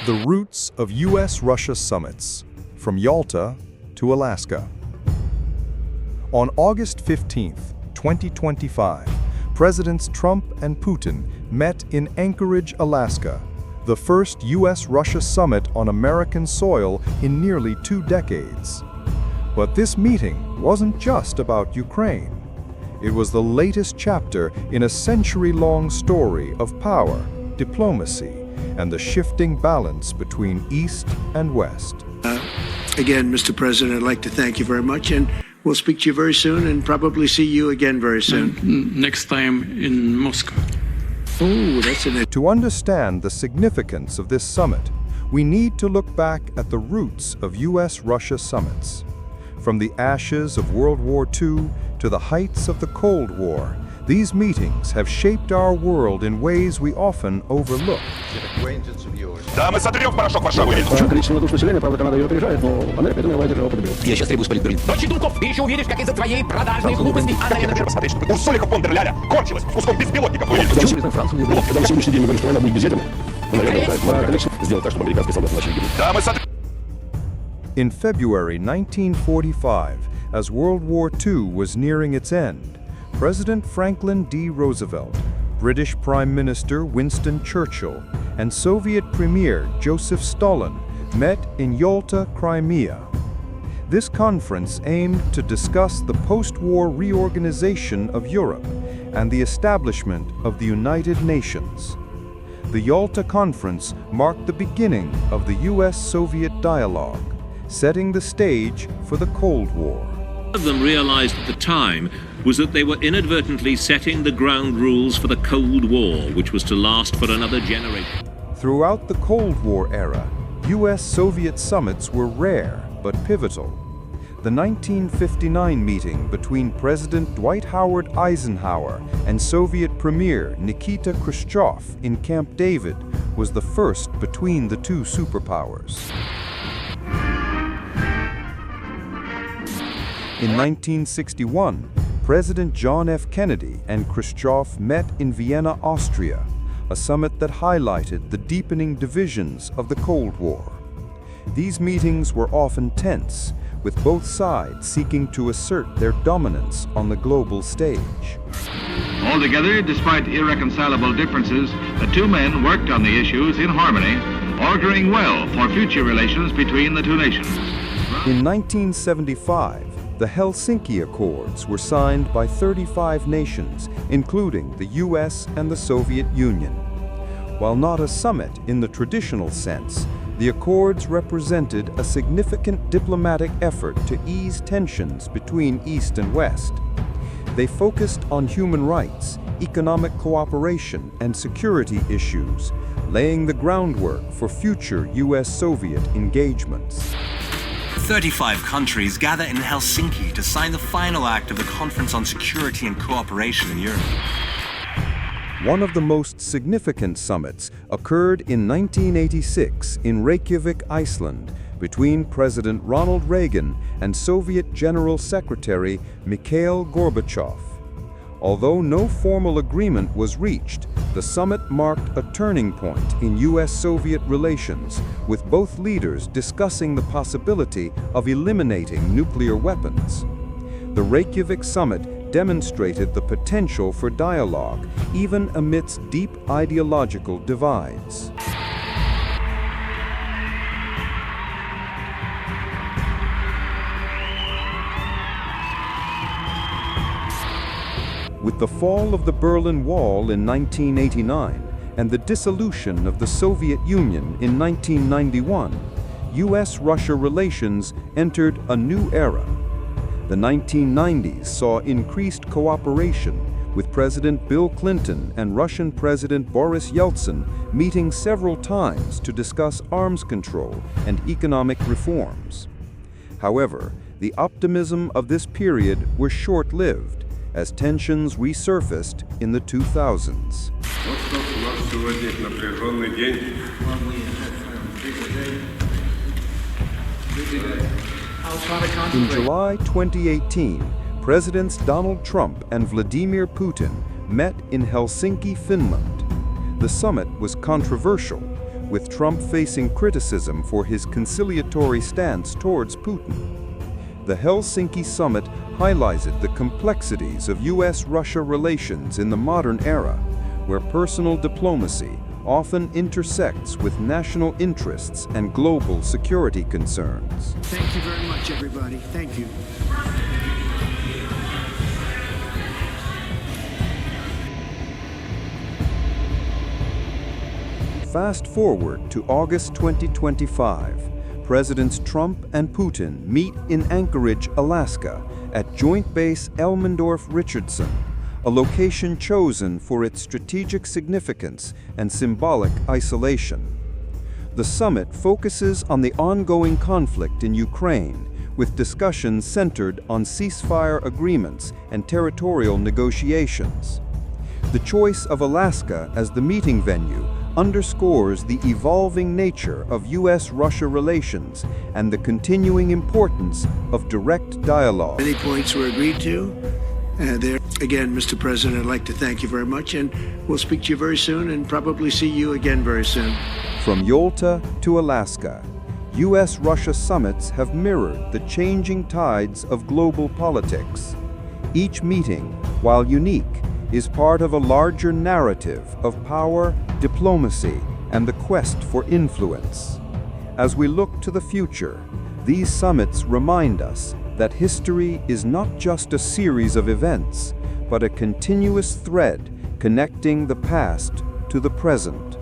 The roots of U.S.-Russia summits, from Yalta to Alaska. On August 15, 2025, Presidents Trump and Putin met in Anchorage, Alaska, the first U.S.-Russia summit on American soil in nearly 2 decades. But this meeting wasn't just about Ukraine. It was the latest chapter in a century-long story of power, diplomacy, and the shifting balance between East and West. Again, Mr. President, I'd like to thank you very much, and we'll speak to you very soon and probably see you again very soon. Next time in Moscow. Oh, that's an... To understand the significance of this summit, we need to look back at the roots of U.S.-Russia summits. From the ashes of World War II to the heights of the Cold War, these meetings have shaped our world in ways we often overlook. Да, мы сотрем порошок Варшавы. Большое количество надушного населения, правда, Канада ее опережает, но Америка, я думаю, White держава победила. Я сейчас требую спалить Берлин. Дочь Дунков, ты еще уверишь, как из-за твоей продажной глупости она... Я хочу посмотреть, что Урсулика фон дер Ляля кончилась куском беспилотников. Когда Францию, когда на сегодняшний день мы говорим, что она будет безъядерной, наверное, хватает количество сделать так, чтобы американские солдаты начали гибнуть. Да, мы сотрем. In February 1945, as World War II was nearing its end, President Franklin D. Roosevelt, British Prime Minister Winston Churchill, and Soviet Premier Joseph Stalin met in Yalta, Crimea. This conference aimed to discuss the post-war reorganization of Europe and the establishment of the United Nations. The Yalta Conference marked the beginning of the U.S.-Soviet dialogue, setting the stage for the Cold War. One of them realized at the time was that they were inadvertently setting the ground rules for the Cold War, which was to last for another generation. Throughout the Cold War era, U.S.-Soviet summits were rare but pivotal. The 1959 meeting between President Dwight Howard Eisenhower and Soviet Premier Nikita Khrushchev in Camp David was the first between the two superpowers. In 1961, President John F. Kennedy and Khrushchev met in Vienna, Austria, a summit that highlighted the deepening divisions of the Cold War. These meetings were often tense, with both sides seeking to assert their dominance on the global stage. Altogether, despite irreconcilable differences, the two men worked on the issues in harmony, auguring well for future relations between the two nations. In 1975, the Helsinki Accords were signed by 35 nations, including the US and the Soviet Union. While not a summit in the traditional sense, the Accords represented a significant diplomatic effort to ease tensions between East and West. They focused on human rights, economic cooperation, and security issues, laying the groundwork for future US-Soviet engagements. 35 countries gather in Helsinki to sign the final act of the Conference on Security and Cooperation in Europe. One of the most significant summits occurred in 1986 in Reykjavik, Iceland, between President Ronald Reagan and Soviet General Secretary Mikhail Gorbachev. Although no formal agreement was reached, the summit marked a turning point in US-Soviet relations, with both leaders discussing the possibility of eliminating nuclear weapons. The Reykjavik summit demonstrated the potential for dialogue, even amidst deep ideological divides. With the fall of the Berlin Wall in 1989 and the dissolution of the Soviet Union in 1991, US-Russia relations entered a new era. The 1990s saw increased cooperation, with President Bill Clinton and Russian President Boris Yeltsin meeting several times to discuss arms control and economic reforms. However, the optimism of this period was short-lived, as tensions resurfaced in the 2000s. In July 2018, Presidents Donald Trump and Vladimir Putin met in Helsinki, Finland. The summit was controversial, with Trump facing criticism for his conciliatory stance towards Putin. The Helsinki summit highlighted the complexities of US-Russia relations in the modern era, where personal diplomacy often intersects with national interests and global security concerns. Thank you very much, everybody. Thank you. Fast forward to August 2025. Presidents Trump and Putin meet in Anchorage, Alaska, at Joint Base Elmendorf-Richardson, a location chosen for its strategic significance and symbolic isolation. The summit focuses on the ongoing conflict in Ukraine, with discussions centered on ceasefire agreements and territorial negotiations. The choice of Alaska as the meeting venue underscores the evolving nature of US-Russia relations and the continuing importance of direct dialogue. Many points were agreed to. There again, Mr. President, I'd like to thank you very much, and we'll speak to you very soon and probably see you again very soon. From Yalta to Alaska, US-Russia summits have mirrored the changing tides of global politics. Each meeting, while unique, is part of a larger narrative of power, diplomacy, and the quest for influence. As we look to the future, these summits remind us that history is not just a series of events, but a continuous thread connecting the past to the present.